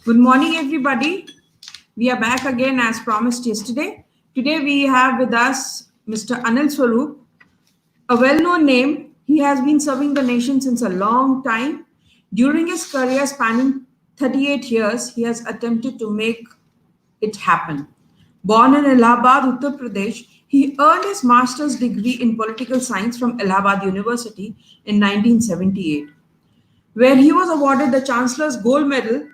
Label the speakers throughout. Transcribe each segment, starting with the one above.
Speaker 1: Good morning, everybody. We are back again as promised yesterday. Today we have with us Mr. Anil Swarup, a well-known name. He has been serving the nation since a long time. During his career spanning 38 years, he has attempted to make it happen. Born in Allahabad, Uttar Pradesh, he earned his master's degree in political science from Allahabad University in 1978, where he was awarded the Chancellor's Gold Medal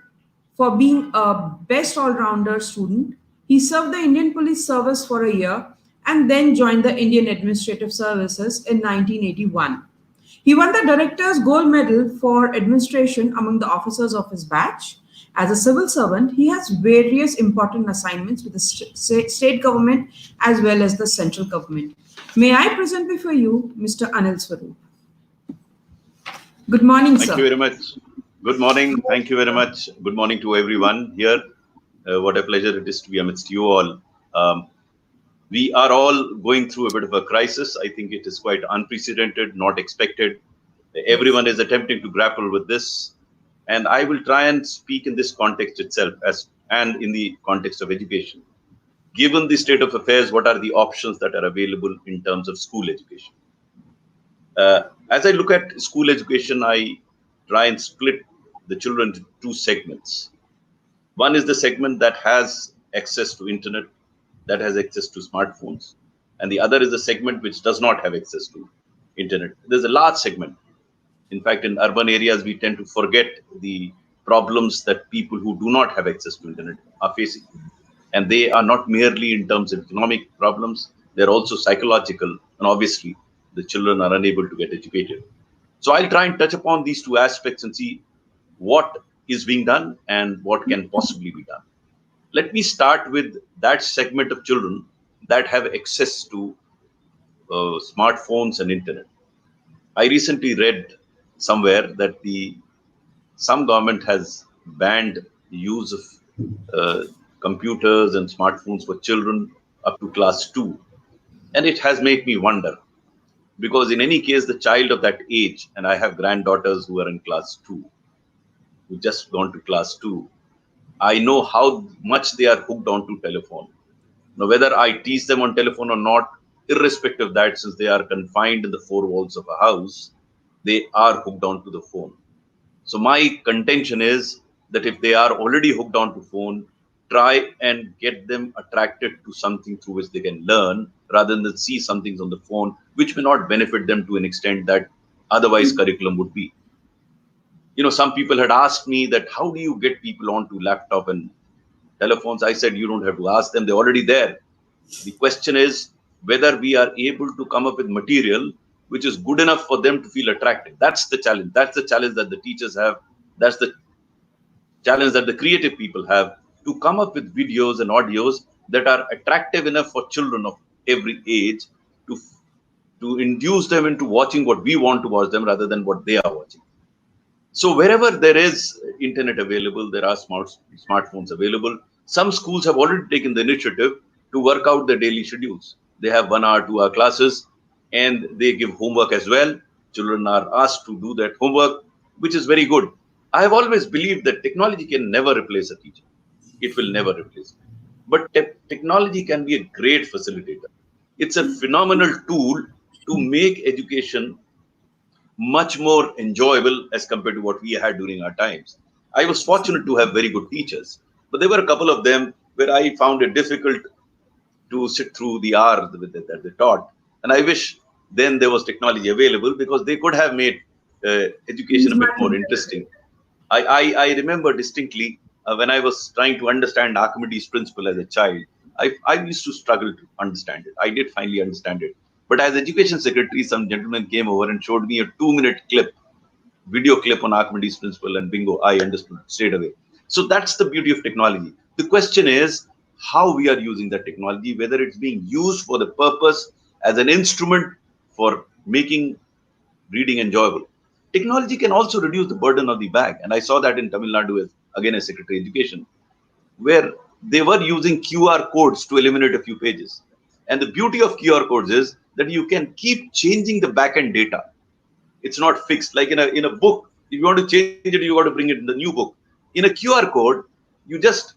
Speaker 1: for being a best all-rounder student. He served the Indian Police Service for a year and then joined the Indian Administrative Services in 1981. He won the Director's Gold Medal for Administration among the officers of his batch. As a civil servant, he has various important assignments with the state government as well as the central government. May I present before you Mr. Anil Swarup. Good morning, sir.
Speaker 2: Thank you very much. Good morning. Thank you very much. Good morning to everyone here. What a pleasure it is to be amidst you all. We are all going through a bit of a crisis. I think it is quite unprecedented, not expected. Everyone is attempting to grapple with this. And I will try and speak in this context itself and in the context of education. Given the state of affairs, what are the options that are available in terms of school education? As I look at school education, I try and split the children into two segments. One is the segment that has access to internet, that has access to smartphones. And the other is the segment which does not have access to internet. There's a large segment. In fact, in urban areas, we tend to forget the problems that people who do not have access to internet are facing. And they are not merely in terms of economic problems, they're also psychological. And obviously, the children are unable to get educated. So I'll try and touch upon these two aspects and see what is being done and what can possibly be done. Let me start with that segment of children that have access to smartphones and internet. I recently read somewhere that some government has banned the use of computers and smartphones for children up to class 2. And it has made me wonder, because in any case, the child of that age, and I have granddaughters who are in class 2, who just gone to class 2, I know how much they are hooked onto telephone. Now, whether I teach them on telephone or not, irrespective of that, since they are confined in the four walls of a house, they are hooked onto the phone. So my contention is that if they are already hooked onto phone, try and get them attracted to something through which they can learn, rather than see some things on the phone which may not benefit them to an extent that otherwise curriculum would be. You know, some people had asked me that how do you get people onto laptop and telephones? I said, you don't have to ask them, they're already there. The question is whether we are able to come up with material which is good enough for them to feel attracted. That's the challenge. That's the challenge that the teachers have. That's the challenge that the creative people have, to come up with videos and audios that are attractive enough for children of every age to induce them into watching what we want to watch them rather than what they are watching. So wherever there is internet available, there are smartphones available. Some schools have already taken the initiative to work out their daily schedules. They have 1 hour, 2 hour classes, and they give homework as well. Children are asked to do that homework, which is very good. I have always believed that technology can never replace a teacher. It will never replace it. But technology can be a great facilitator. It's a phenomenal tool to make education much more enjoyable as compared to what we had during our times. I was fortunate to have very good teachers, but there were a couple of them where I found it difficult to sit through the hours that they taught. And I wish then there was technology available, because they could have made education a bit more interesting. I remember distinctly when I was trying to understand Archimedes' principle as a child, I used to struggle to understand it. I did finally understand it. But as education secretary, some gentleman came over and showed me a 2-minute video clip on Archimedes' principle, and bingo, I understood straight away. So that's the beauty of technology. The question is how we are using that technology, whether it's being used for the purpose as an instrument for making reading enjoyable. Technology can also reduce the burden of the bag. And I saw that in Tamil Nadu, again, as Secretary of Education, where they were using QR codes to eliminate a few pages. And the beauty of QR codes is that you can keep changing the backend data. It's not fixed. Like in a book, If you want to change it, you got to bring it in the new book. In a QR code, you just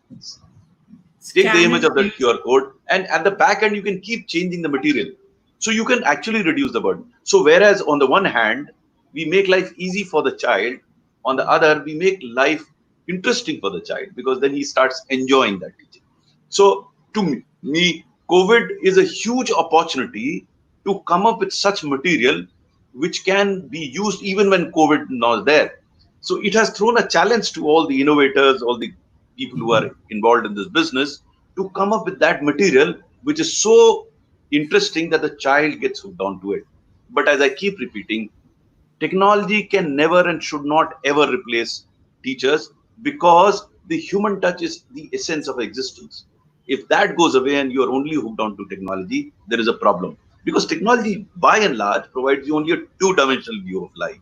Speaker 2: take the
Speaker 1: Scan
Speaker 2: image
Speaker 1: it.
Speaker 2: of that QR code, and at the back end, you can keep changing the material. So you can actually reduce the burden. So whereas on the one hand, we make life easy for the child, on the other, we make life interesting for the child because then he starts enjoying that teaching. So to me, COVID is a huge opportunity to come up with such material which can be used even when COVID not there. So it has thrown a challenge to all the innovators, all the people who are involved in this business to come up with that material which is so interesting that the child gets hooked onto it. But as I keep repeating, technology can never and should not ever replace teachers because the human touch is the essence of existence. If that goes away and you're only hooked onto technology, there is a problem. Because technology, by and large, provides you only a two-dimensional view of life,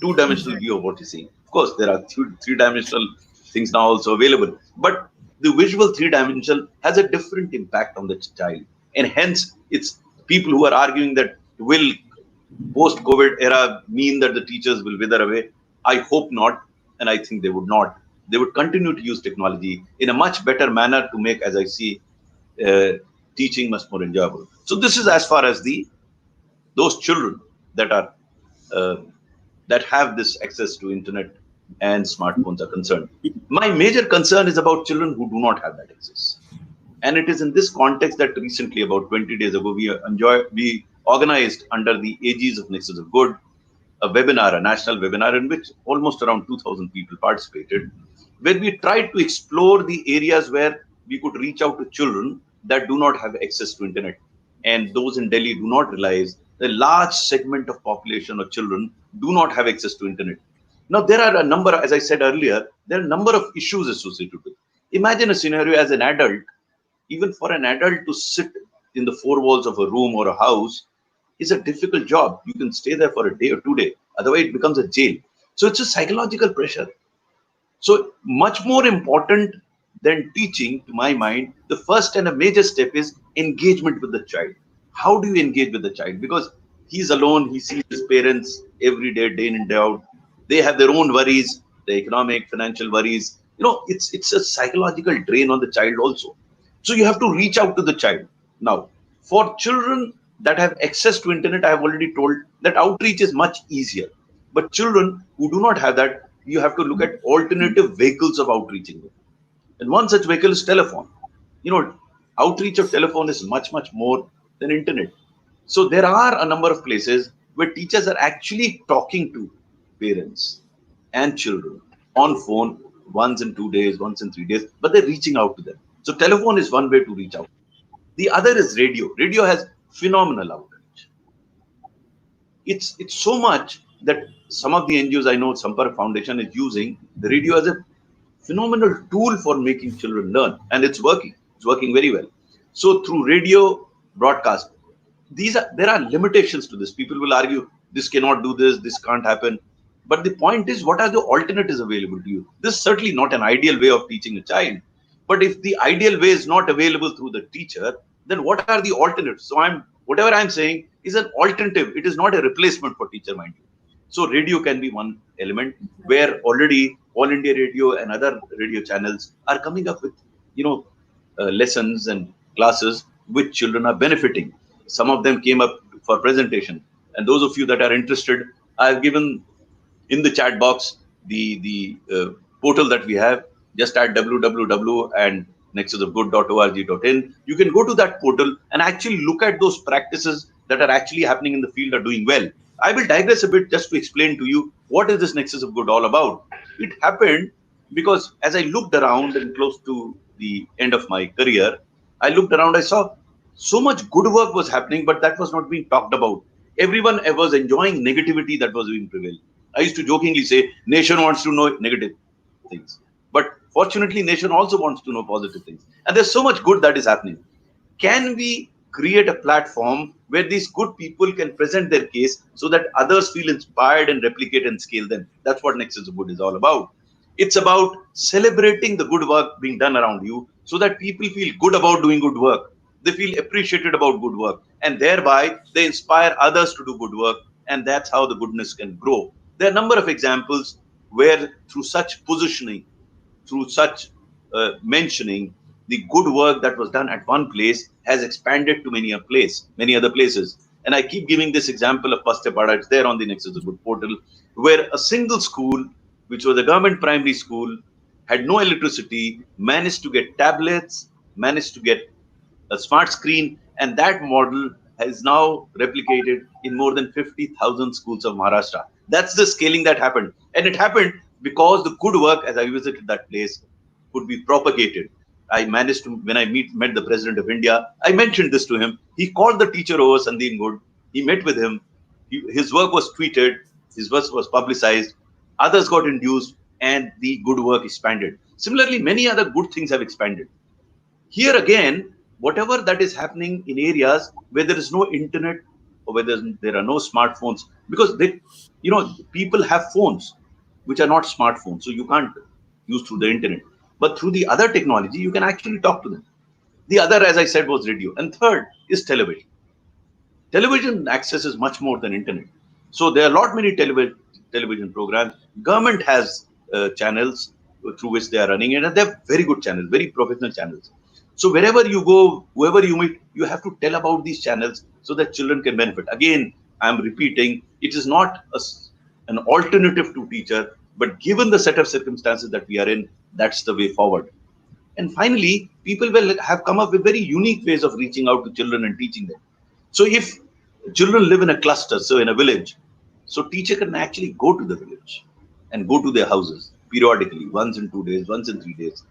Speaker 2: two-dimensional view of what you're seeing. Of course, there are three-dimensional things now also available, but the visual three-dimensional has a different impact on the child, and hence it's people who are arguing that will post-COVID era mean that the teachers will wither away? I hope not, and I think they would not. They would continue to use technology in a much better manner to make, as I see, uh, teaching much more enjoyable. So this is as far as the those children that are uh, that have this access to internet and smartphones are concerned. My major concern is about children who do not have that access. And it is in this context that recently, about 20 days ago, we organized under the aegis of Nexus of Good a webinar, a national webinar in which almost around 2,000 people participated, where we tried to explore the areas where we could reach out to children that do not have access to internet. And those in Delhi do not realize the large segment of population of children do not have access to internet. Now, there are a number, as I said earlier, there are a number of issues associated with it. Imagine a scenario as an adult, even for an adult to sit in the four walls of a room or a house is a difficult job. You can stay there for a day or 2 days. Otherwise, it becomes a jail. So it's a psychological pressure. So much more important than teaching, to my mind, the first and a major step is engagement with the child. How do you engage with the child? Because he's alone, he sees his parents every day, day in and day out. They have their own worries, the economic, financial worries. It's a psychological drain on the child also. So you have to reach out to the child. Now, for children that have access to internet, I have already told that outreach is much easier. But children who do not have that, you have to look at alternative vehicles of outreaching them. And one such vehicle is telephone. You know, outreach of telephone is much, much more than internet. So there are a number of places where teachers are actually talking to parents and children on phone once in 2 days, once in 3 days, but they're reaching out to them. So telephone is one way to reach out. The other is radio. Radio has phenomenal outreach. It's so much that some of the NGOs I know, Sampark Foundation is using the radio as a phenomenal tool for making children learn, and it's working. It's working very well. So through radio broadcast, there are limitations to this. People will argue this cannot do this, this can't happen. But the point is, what are the alternatives available to you? This is certainly not an ideal way of teaching a child. But if the ideal way is not available through the teacher, then what are the alternatives? So whatever I'm saying is an alternative. It is not a replacement for teacher, mind you. So radio can be one element where already All India Radio and other radio channels are coming up with, lessons and classes which children are benefiting. Some of them came up for presentation, and those of you that are interested, I've given in the chat box the portal that we have. Just at www and nexusofgood.org.in. You can go to that portal and actually look at those practices that are actually happening in the field are doing well. I will digress a bit just to explain to you what is this Nexus of Good all about. It happened because as I looked around and close to the end of my career, I looked around, I saw so much good work was happening, but that was not being talked about. Everyone was enjoying negativity that was being prevailed. I used to jokingly say, nation wants to know negative things. But fortunately, nation also wants to know positive things. And there's so much good that is happening. Can we create a platform where these good people can present their case so that others feel inspired and replicate and scale them? That's what Nexus of Good is all about. It's about celebrating the good work being done around you so that people feel good about doing good work. They feel appreciated about good work. And thereby, they inspire others to do good work. And that's how the goodness can grow. There are a number of examples where through such positioning, through such mentioning, the good work that was done at one place has expanded to many other places. And I keep giving this example of Pastepada. It's there on the Nexus Good portal, where a single school, which was a government primary school, had no electricity, managed to get tablets, managed to get a smart screen, and that model is now replicated in more than 50,000 schools of Maharashtra. That's the scaling that happened. And it happened because the good work, as I visited that place, could be propagated. I managed to, when I met the President of India, I mentioned this to him. He called the teacher over, Sandeep Good. He met with him. His work was tweeted, his work was publicized, others got induced, and the good work expanded. Similarly, many other good things have expanded. Here again, whatever that is happening in areas where there is no internet or where there are no smartphones, because people have phones which are not smartphones, so you can't use through the internet. But through the other technology, you can actually talk to them. The other, as I said, was radio. And third is television. Television access is much more than internet. So there are a lot many television programs. Government has channels through which they are running it, and they're very good channels, very professional channels. So wherever you go, whoever you meet, you have to tell about these channels so that children can benefit. Again, I'm repeating, it is not an alternative to teacher, but given the set of circumstances that we are in, that's the way forward. And finally, people will have come up with very unique ways of reaching out to children and teaching them. So if children live in a cluster, so in a village, so teacher can actually go to the village and go to their houses periodically, once in 2 days, once in 3 days,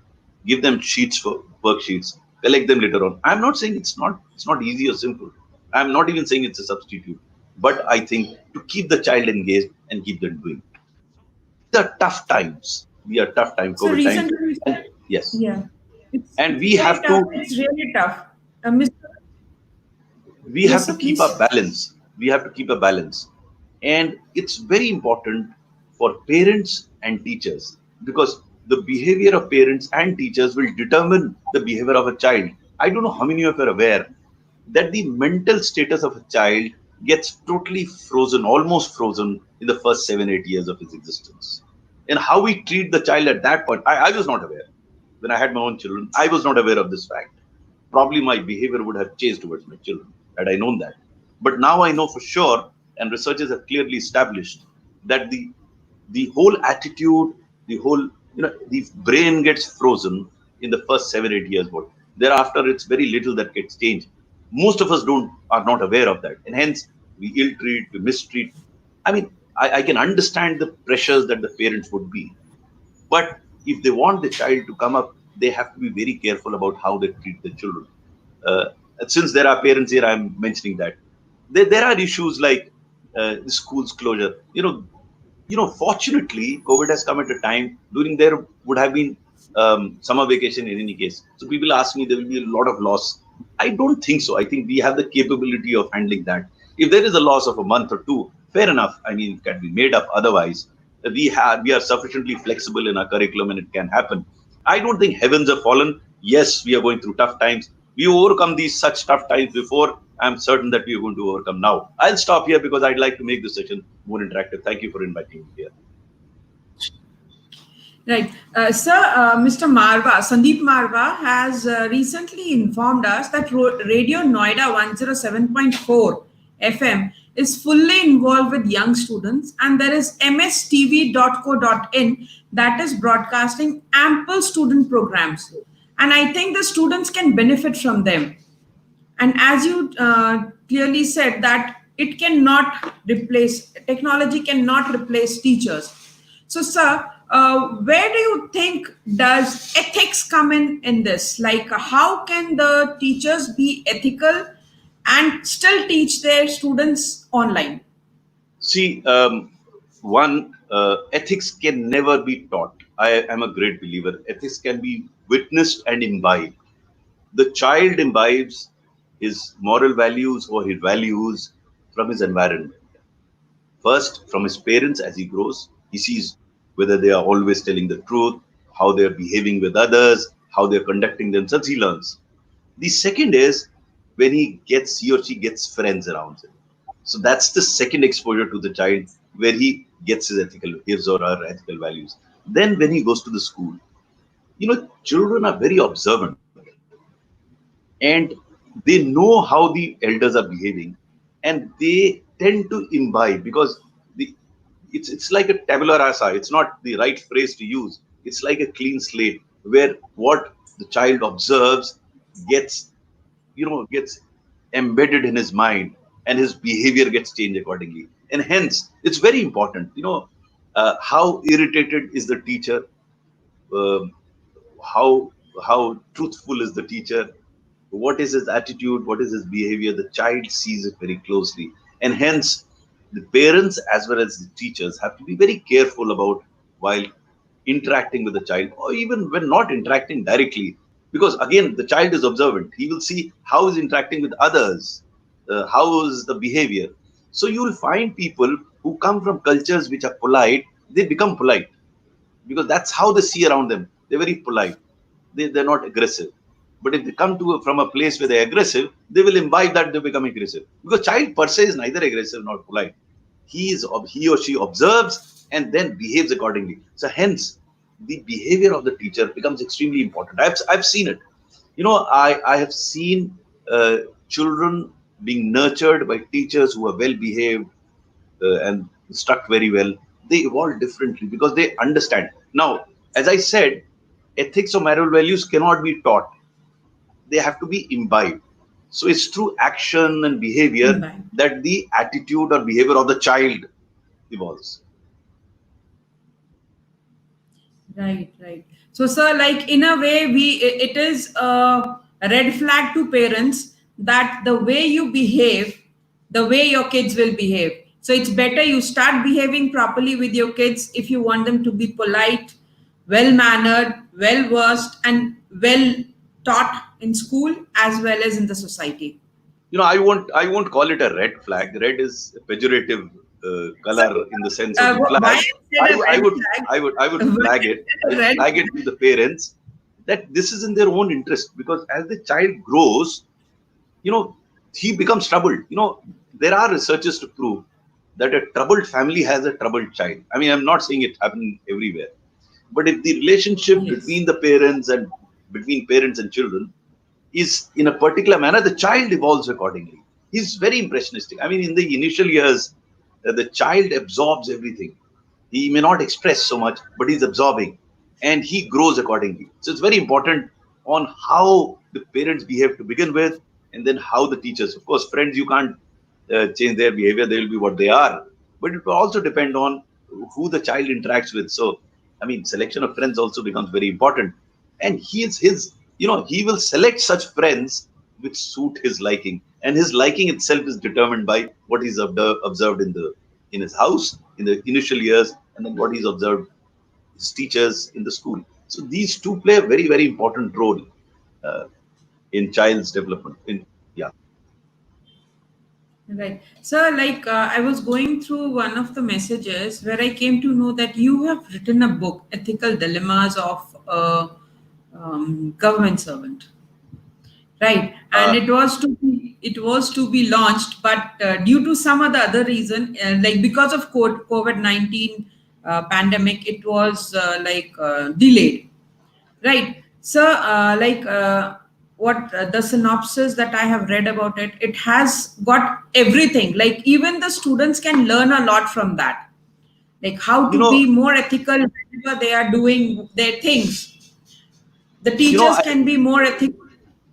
Speaker 2: give them sheets for worksheets, collect them later on. I'm not saying it's not easy or simple. I'm not even saying it's a substitute, but I think to keep the child engaged and keep them doing. These are tough times. We are tough time,
Speaker 1: So
Speaker 2: COVID times.
Speaker 1: recently,
Speaker 2: And yes,
Speaker 1: yeah,
Speaker 2: and
Speaker 1: it's very tough. It's really tough. Mr.
Speaker 2: we
Speaker 1: Yes,
Speaker 2: have to
Speaker 1: sir,
Speaker 2: keep a
Speaker 1: please.
Speaker 2: balance. We have to keep a balance. And it's very important for parents and teachers, because the behavior of parents and teachers will determine the behavior of a child. I don't know how many of you are aware that the mental status of a child gets totally frozen, almost frozen, in the first 7, 8 years of his existence. And how we treat the child at that point, I was not aware. When I had my own children, I was not aware of this fact. Probably my behavior would have changed towards my children had I known that. But now I know for sure, and researchers have clearly established that the whole attitude, the whole, the brain gets frozen in the first 7, 8 years. But thereafter, it's very little that gets changed. Most of us are not aware of that, and hence we ill treat, we mistreat. I mean, I can understand the pressures that the parents would be, but if they want the child to come up, they have to be very careful about how they treat the children. Uh, since there are parents here, I'm mentioning that there are issues like the schools closure. Fortunately, COVID has come at a time during there would have been summer vacation in any case. So people ask me there will be a lot of loss. I don't think so. I think we have the capability of handling that. If there is a loss of a month or two, fair enough. I mean, it can be made up. Otherwise, we are sufficiently flexible in our curriculum and it can happen. I don't think heavens have fallen. Yes, we are going through tough times. We overcome these such tough times before. I'm certain that we are going to overcome now. I'll stop here because I'd like to make this session more interactive. Thank you for inviting me here.
Speaker 1: Right. Sir, Mr. Marva, Sandeep Marva has recently informed us that Radio Noida 107.4 FM is fully involved with young students, and there is mstv.co.in that is broadcasting ample student programs. And I think the students can benefit from them. And as you clearly said, that it cannot replace, technology cannot replace teachers. So, sir, where do you think does ethics come in this? Like, how can the teachers be ethical and still teach their students online?
Speaker 2: See, ethics can never be taught. I am a great believer. Ethics can be witnessed and imbibed. The child imbibes his moral values or his values from his environment. First, from his parents as he grows, he sees whether they are always telling the truth, how they are behaving with others, how they are conducting themselves, he learns. The second is when he or she gets friends around him. So that's the second exposure to the child, where he gets his or her ethical values. Then when he goes to the school, children are very observant, and they know how the elders are behaving, and they tend to imbibe because the it's like a tabula rasa. It's not the right phrase to use. It's like a clean slate where what the child observes gets gets embedded in his mind, and his behavior gets changed accordingly. And hence, it's very important. How irritated is the teacher? Um how how truthful is the teacher? What is his attitude? What is his behavior? The child sees it very closely, and hence the parents as well as the teachers have to be very careful about while interacting with the child, or even when not interacting directly, because again the child is observant. He will see how he's interacting with others, how is the behavior. So you will find people who come from cultures which are polite, they become polite because that's how they see around them. They're very polite. They're not aggressive. But if they come from a place where they're aggressive, they will imbibe that they become aggressive. Because child per se is neither aggressive nor polite. He or she observes and then behaves accordingly. So hence, the behavior of the teacher becomes extremely important. I've seen it. I have seen children being nurtured by teachers who are well behaved, and struck very well. They evolve differently because they understand. Now, as I said, ethics or moral values cannot be taught, they have to be imbibed. So it's through action and behavior
Speaker 1: Imbibe.
Speaker 2: that the attitude or behavior of the child evolves.
Speaker 1: Right, right. So, sir, like in a way, it is a red flag to parents that the way you behave, the way your kids will behave. So, it's better you start behaving properly with your kids if you want them to be polite, well mannered, well versed, and well taught in school as well as in the society.
Speaker 2: I won't call it a red flag. Red is a pejorative
Speaker 1: So,
Speaker 2: color in the sense of the
Speaker 1: why
Speaker 2: flag.
Speaker 1: I said
Speaker 2: I,
Speaker 1: a
Speaker 2: I
Speaker 1: red
Speaker 2: would
Speaker 1: flag?
Speaker 2: I would I would
Speaker 1: Why
Speaker 2: flag
Speaker 1: I
Speaker 2: it.
Speaker 1: said a
Speaker 2: I'd
Speaker 1: red
Speaker 2: flag it
Speaker 1: flag?
Speaker 2: to the parents that this is in their own interest, because as the child grows, you know he becomes troubled. There are researches to prove that a troubled family has a troubled child. I mean, I'm not saying it happens everywhere, but if the relationship
Speaker 1: Yes.
Speaker 2: between the parents and between parents and children is in a particular manner, the child evolves accordingly. He's very impressionistic. I mean, in the initial years, the child absorbs everything. He may not express so much, but he's absorbing, and he grows accordingly. So it's very important on how the parents behave to begin with, and then how the teachers. Of course, friends, you can't change their behavior; they will be what they are. But it will also depend on who the child interacts with. So, I mean, selection of friends also becomes very important, and he will select such friends which suit his liking, and his liking itself is determined by what he's observed in his house in the initial years, and then what he's observed his teachers in the school. So these two play a very, very important role uh, in child's development. Yeah.
Speaker 1: Right. So, like, I was going through one of the messages where I came to know that you have written a book, Ethical Dilemmas of a Government Servant. Right. And
Speaker 2: Uh,
Speaker 1: it was to be launched, but due to some other reason, like because of COVID-19 pandemic, it was delayed. Right. So, what the synopsis that I have read about it, it has got everything. Like, even the students can learn a lot from that. Like, how
Speaker 2: you
Speaker 1: to
Speaker 2: know,
Speaker 1: be more ethical whenever they are doing their things. The
Speaker 2: you know,
Speaker 1: teachers
Speaker 2: I,
Speaker 1: can be more ethical.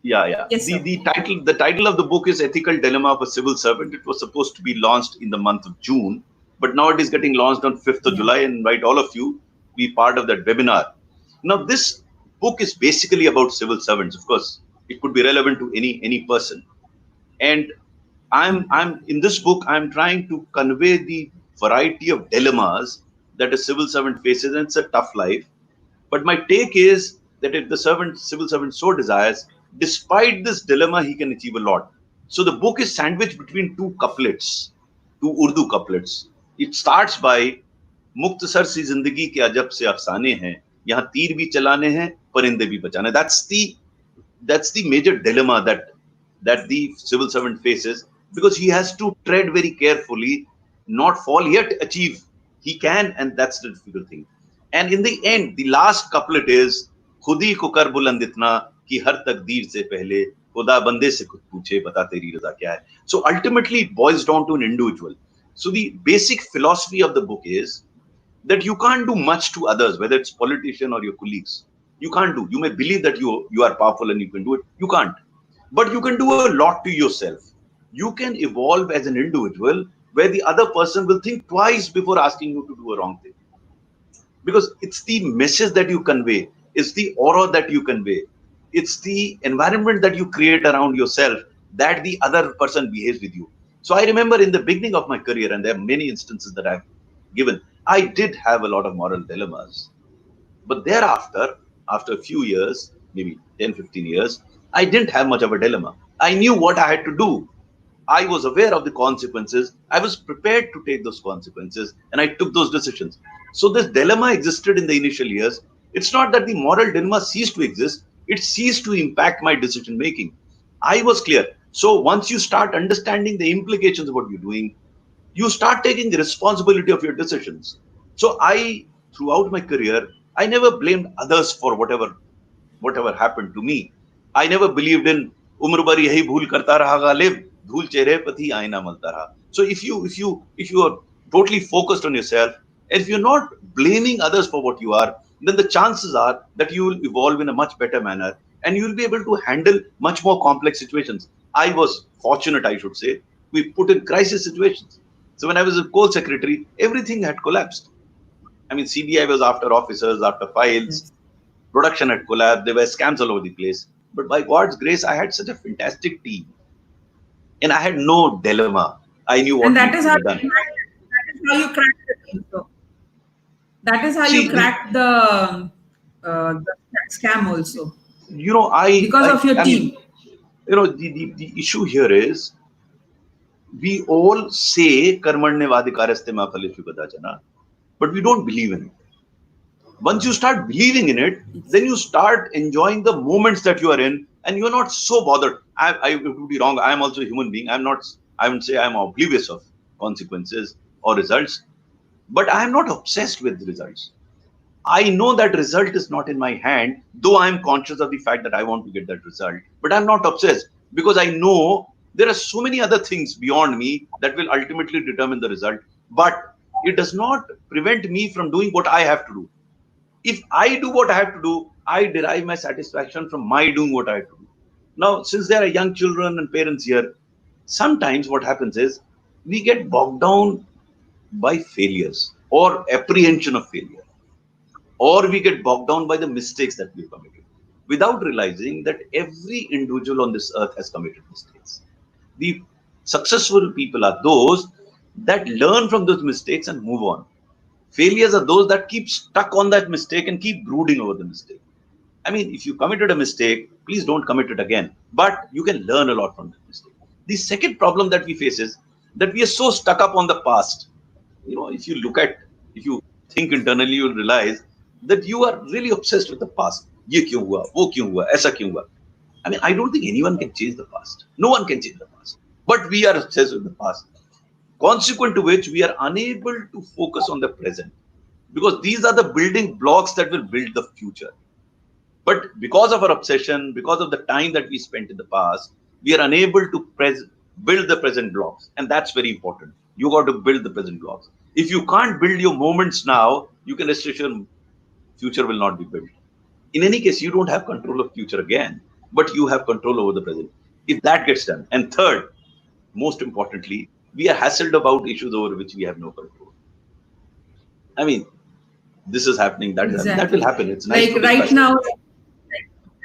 Speaker 2: yeah, yeah.
Speaker 1: Yes,
Speaker 2: The
Speaker 1: sir.
Speaker 2: the title of the book is Ethical Dilemma of a Civil Servant. It was supposed to be launched in the month of June, but now it is getting launched on 5th of
Speaker 1: Yeah.
Speaker 2: July, and invite all of you be part of that webinar. Now, this book is basically about civil servants. Of course, it could be relevant to any person. And I'm in this book, I'm trying to convey the variety of dilemmas that a civil servant faces, and it's a tough life. But my take is that if the civil servant so desires, despite this dilemma, he can achieve a lot. So the book is sandwiched between two couplets, two Urdu couplets. It starts by मुख्तसर सी जिंदगी के अजब से अफसाने हैं, यहाँ तीर भी चलाने हैं, परिंदे भी बचाने. That's the major dilemma that the civil servant faces, because he has to tread very carefully, not fall yet achieve. He can, and that's the difficult thing. And in the end, the last couplet is खुदी को कर बुलंद इतना कि हर तकदीर से पहले खुदा बंदे से खुद पूछे बता तेरी रजा क्या है. So ultimately it boils down to an individual. So the basic philosophy of the book is that you can't do much to others, whether it's politician or your colleagues. You can't do. You may believe that you are powerful and you can do it. You can't. But you can do a lot to yourself. You can evolve as an individual where the other person will think twice before asking you to do a wrong thing. Because it's the message that you convey, it's the aura that you convey, it's the environment that you create around yourself that the other person behaves with you. So I remember in the beginning of my career, and there are many instances that I've given, I did have a lot of moral dilemmas. But thereafter, after a few years, maybe 10, 15 years, I didn't have much of a dilemma. I knew what I had to do. I was aware of the consequences. I was prepared to take those consequences, and I took those decisions. So this dilemma existed in the initial years. It's not that the moral dilemma ceased to exist. It ceased to impact my decision making. I was clear. So once you start understanding the implications of what you're doing, you start taking the responsibility of your decisions. So throughout my career, I never blamed others for whatever happened to me. I never believed in umr bhar yahi bhool karta raha ghalib, dhul chehre pathi aina malta raha. So if you are totally focused on yourself, and if you're not blaming others for what you are, then the chances are that you will evolve in a much better manner and you will be able to handle much more complex situations. I was fortunate, I should say. We put in crisis situations. So when I was a coal secretary, everything had collapsed. I mean, CBI was after officers, after files, production had collapsed, there were scams all over the place. But by God's grace, I had such a fantastic team. And I had no dilemma. I knew what
Speaker 1: And that
Speaker 2: needed
Speaker 1: is
Speaker 2: to
Speaker 1: how
Speaker 2: be done.
Speaker 1: you cracked the thing. So that is how
Speaker 2: See,
Speaker 1: you cracked the scam also, because of your
Speaker 2: I
Speaker 1: team.
Speaker 2: mean, the issue here is we all say karmanyavadikaraste ma phalesu kadachana, but we don't believe in it. Once you start believing in it, then you start enjoying the moments that you are in, and you're not so bothered. I would be wrong. I am also a human being. I wouldn't say I'm oblivious of consequences or results, but I am not obsessed with the results. I know that result is not in my hand, though I am conscious of the fact that I want to get that result. But I'm not obsessed because I know there are so many other things beyond me that will ultimately determine the result. But it does not prevent me from doing what I have to do. If I do what I have to do, I derive my satisfaction from my doing what I have to do. Now, since there are young children and parents here, sometimes what happens is we get bogged down by failures or apprehension of failure, or we get bogged down by the mistakes that we've committed without realizing that every individual on this earth has committed mistakes. The successful people are those that learn from those mistakes and move on. Failures are those that keep stuck on that mistake and keep brooding over the mistake. I mean, if you committed a mistake, please don't commit it again. But you can learn a lot from that mistake. The second problem that we face is that we are so stuck up on the past. If you think internally, you'll realize that you are really obsessed with the past. Ye kyun hua, wo kyun hua, aisa kyun hua. I mean, I don't think anyone can change the past. No one can change the past. But we are obsessed with the past. Consequent to which we are unable to focus on the present, because these are the building blocks that will build the future. But because of our obsession, because of the time that we spent in the past, we are unable to build the present blocks. And that's very important. You got to build the present blocks. If you can't build your moments now, you can rest assured future will not be built. In any case, you don't have control of future again, but you have control over the present. If that gets done. And third, most importantly, we are hassled about issues over which we have no control. I mean, this is happening, that is happening, that will happen. It's nice to discuss.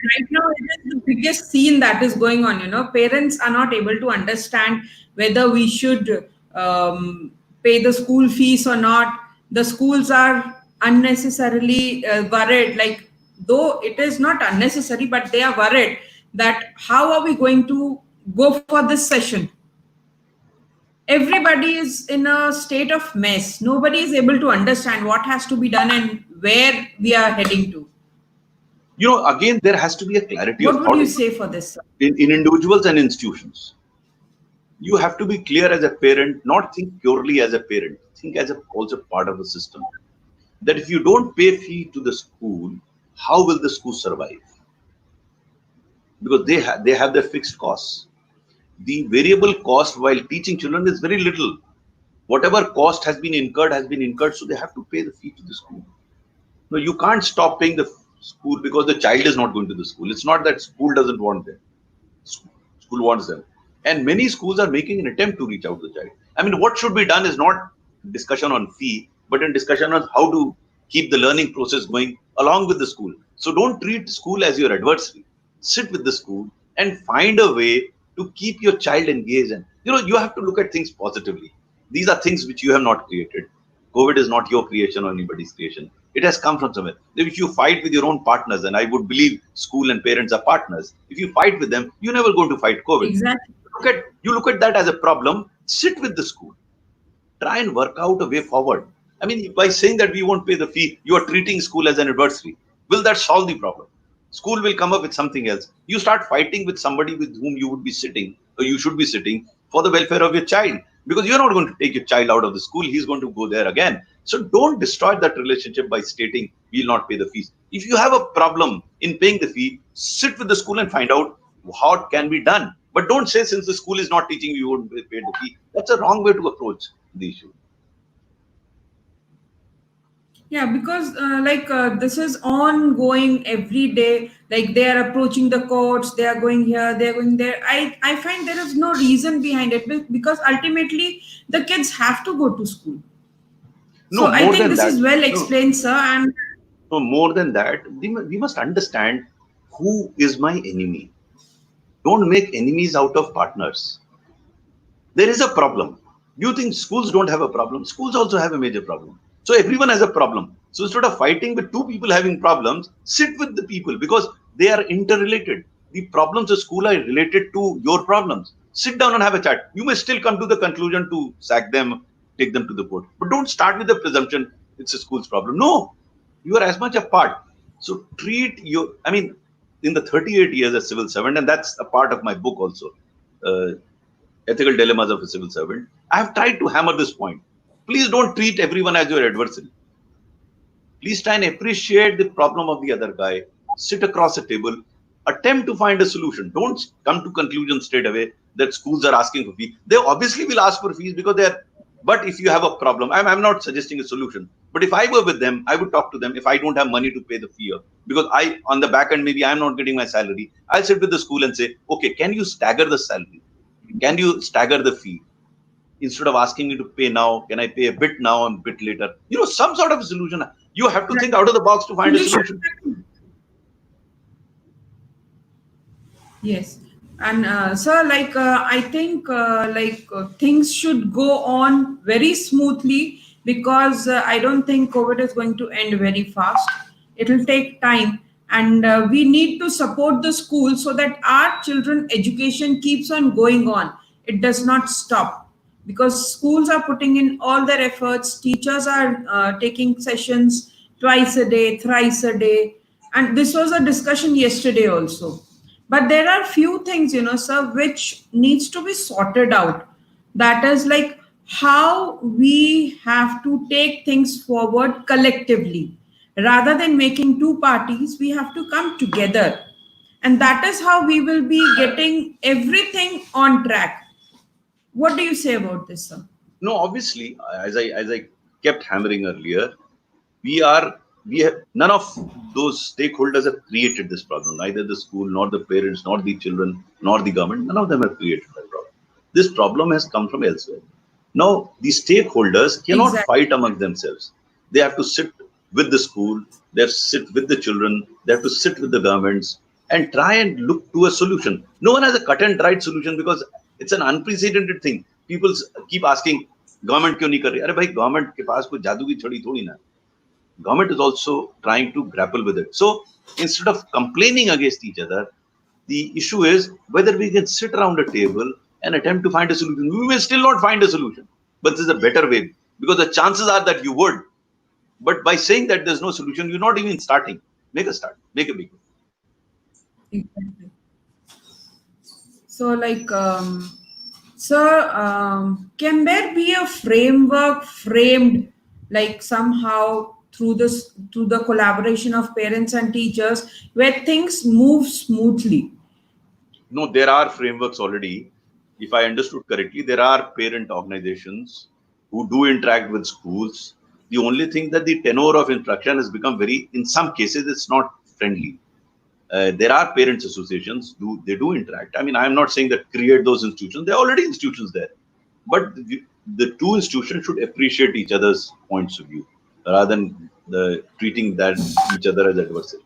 Speaker 1: Right now, it is the biggest scene that is going on. Parents are not able to understand whether we should pay the school fees or not. The schools are unnecessarily worried, like, though it is not unnecessary, but they are worried that how are we going to go for this session? Everybody is in a state of mess. Nobody is able to understand what has to be done and where we are heading to.
Speaker 2: Again, there has to be a clarity of
Speaker 1: thought. What would you say for this, sir?
Speaker 2: in individuals and institutions. You have to be clear as a parent, not think purely as a parent, think as a also part of the system. That if you don't pay fee to the school, how will the school survive? Because they have their fixed costs. The variable cost while teaching children is very little. Whatever cost has been incurred, so they have to pay the fee to the school. No, you can't stop paying the school because the child is not going to the school. It's not that school doesn't want them. School wants them. And many schools are making an attempt to reach out to the child. I mean, what should be done is not discussion on fee, but in discussion on how to keep the learning process going along with the school. So don't treat school as your adversary. Sit with the school and find a way to keep your child engaged. And you have to look at things positively. These are things which you have not created. COVID is not your creation or anybody's creation. It has come from somewhere. If you fight with your own partners, and I would believe school and parents are partners, if you fight with them, you're never going to fight COVID.
Speaker 1: Exactly.
Speaker 2: You look at that as a problem, sit with the school. Try and work out a way forward. I mean, by saying that we won't pay the fee, you are treating school as an adversary. Will that solve the problem? School will come up with something else. You start fighting with somebody with whom you would be sitting, or you should be sitting for the welfare of your child. Because you're not going to take your child out of the school, he's going to go there again. So don't destroy that relationship by stating we'll not pay the fees. If you have a problem in paying the fee, sit with the school and find out how it can be done. But don't say since the school is not teaching you won't pay the fee. That's a wrong way to approach the issue.
Speaker 1: Yeah, because this is ongoing every day. Like they are approaching the courts, they are going here, they are going there. I find there is no reason behind it because ultimately the kids have to go to school. So
Speaker 2: No,
Speaker 1: I
Speaker 2: more
Speaker 1: think
Speaker 2: than
Speaker 1: this
Speaker 2: that.
Speaker 1: is well
Speaker 2: No,
Speaker 1: explained, sir. And
Speaker 2: no, more than that. We must understand who is my enemy. Don't make enemies out of partners. There is a problem. Do you think schools don't have a problem? Schools also have a major problem. So everyone has a problem. So instead of fighting with two people having problems, sit with the people because they are interrelated. The problems of school are related to your problems. Sit down and have a chat. You may still come to the conclusion to sack them, take them to the court. But don't start with the presumption it's a school's problem. No, you are as much a part. So treat your, I mean, in the 38 years as civil servant, and that's a part of my book also. Uh, Ethical dilemmas of a civil servant. I have tried to hammer this point. Please don't treat everyone as your adversary. Please try and appreciate the problem of the other guy. Sit across a table, attempt to find a solution. Don't come to conclusion straight away that schools are asking for fees. They obviously will ask for fees because they're. But if you have a problem, I'm not suggesting a solution. But if I were with them, I would talk to them. If I don't have money to pay the fee, because on the back end maybe I'm not getting my salary, I'll sit with the school and say, okay, can you stagger the salary? Can you stagger the fee? Instead of asking me to pay now, can I pay a bit now and a bit later? Some sort of solution. You have to think out of the box to find a
Speaker 1: solution.
Speaker 2: solution.
Speaker 1: Yes. And sir, I think things should go on very smoothly because I don't think COVID is going to end very fast. It will take time, and we need to support the school so that our children education keeps on going on. It does not stop because schools are putting in all their efforts. Teachers are taking sessions twice a day, thrice a day, and this was a discussion yesterday also. But there are few things, sir, which needs to be sorted out. That is like how we have to take things forward collectively. Rather than making two parties, we have to come together. And that is how we will be getting everything on track. What do you say about this, sir?
Speaker 2: No, obviously, as I kept hammering earlier, we are we have none of those stakeholders have created this problem. Neither the school, nor the parents, nor the children, nor the government. None of them have created that problem. This problem has come from elsewhere. Now, the stakeholders cannot
Speaker 1: Exactly.
Speaker 2: fight among themselves. They have to sit with the school, they have to sit with the children, they have to sit with the governments and try and look to a solution. No one has a cut and dried solution because it's an unprecedented thing. People keep asking, government क्यों नहीं कर रही? अरे भाई government के पास कोई जादू की छड़ी थोड़ी ना. Government is also trying to grapple with it. So instead of complaining against each other, the issue is whether we can sit around a table and attempt to find a solution. We may still not find a solution, but there's a better way because the chances are that you would. But by saying that there's no solution, you're not even starting. Make a start. Make a big one.
Speaker 1: Exactly. So, Sir, can there be a framework framed like somehow through the collaboration of parents and teachers where things move smoothly?
Speaker 2: No, there are frameworks already. If I understood correctly, there are parent organizations who do interact with schools. The only thing that the tenor of instruction has become very, in some cases, it's not friendly. There are parents associations, they do interact. I mean, I'm not saying that create those institutions. There are already institutions there. But the two institutions should appreciate each other's points of view rather than treating that each other as adversaries.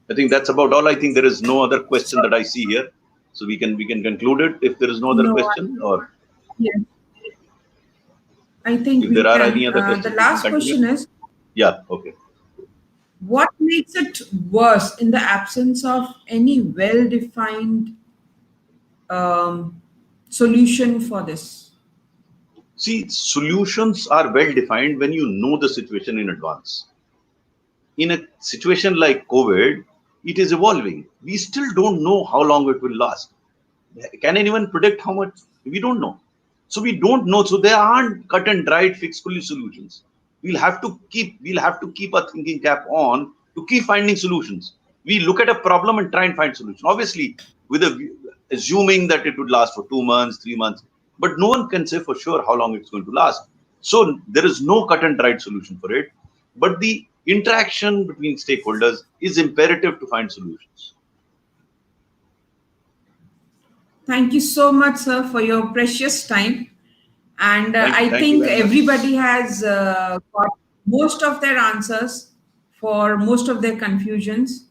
Speaker 2: I think that's about all. I think there is no other question that I see here, so we can conclude it if there is no other
Speaker 1: No,
Speaker 2: question, or
Speaker 1: yes, I think
Speaker 2: if
Speaker 1: we
Speaker 2: there are
Speaker 1: can.
Speaker 2: any other
Speaker 1: The
Speaker 2: questions, we can
Speaker 1: last
Speaker 2: continue.
Speaker 1: question is,
Speaker 2: Yeah. Okay.
Speaker 1: what makes it worse in the absence of any well-defined solution for this?
Speaker 2: See, solutions are well defined when you know the situation in advance. In a situation like COVID, it is evolving. We still don't know how long it will last. Can anyone predict how much? We don't know. So we don't know. So there aren't cut and dried fixed solutions. We'll have to keep our thinking cap on to keep finding solutions. We look at a problem and try and find solution. Obviously, with assuming that it would last for 2 months, 3 months, but no one can say for sure how long it's going to last. So there is no cut and dried solution for it. But the interaction between stakeholders is imperative to find solutions.
Speaker 1: Thank you so much, sir, for your precious time. And I
Speaker 2: Thank you
Speaker 1: think
Speaker 2: very much.
Speaker 1: everybody has got most of their answers for most of their confusions.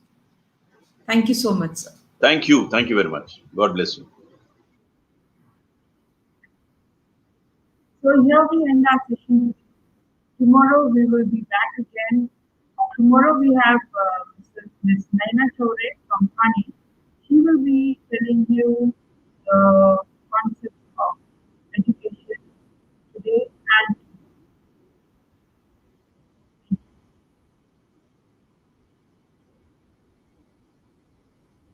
Speaker 1: Thank you so much, sir.
Speaker 2: Thank you very much. God bless you.
Speaker 1: So here we end our session. Tomorrow we will be back again. Tomorrow we have Ms. Naina Chore from Honey. She will be telling you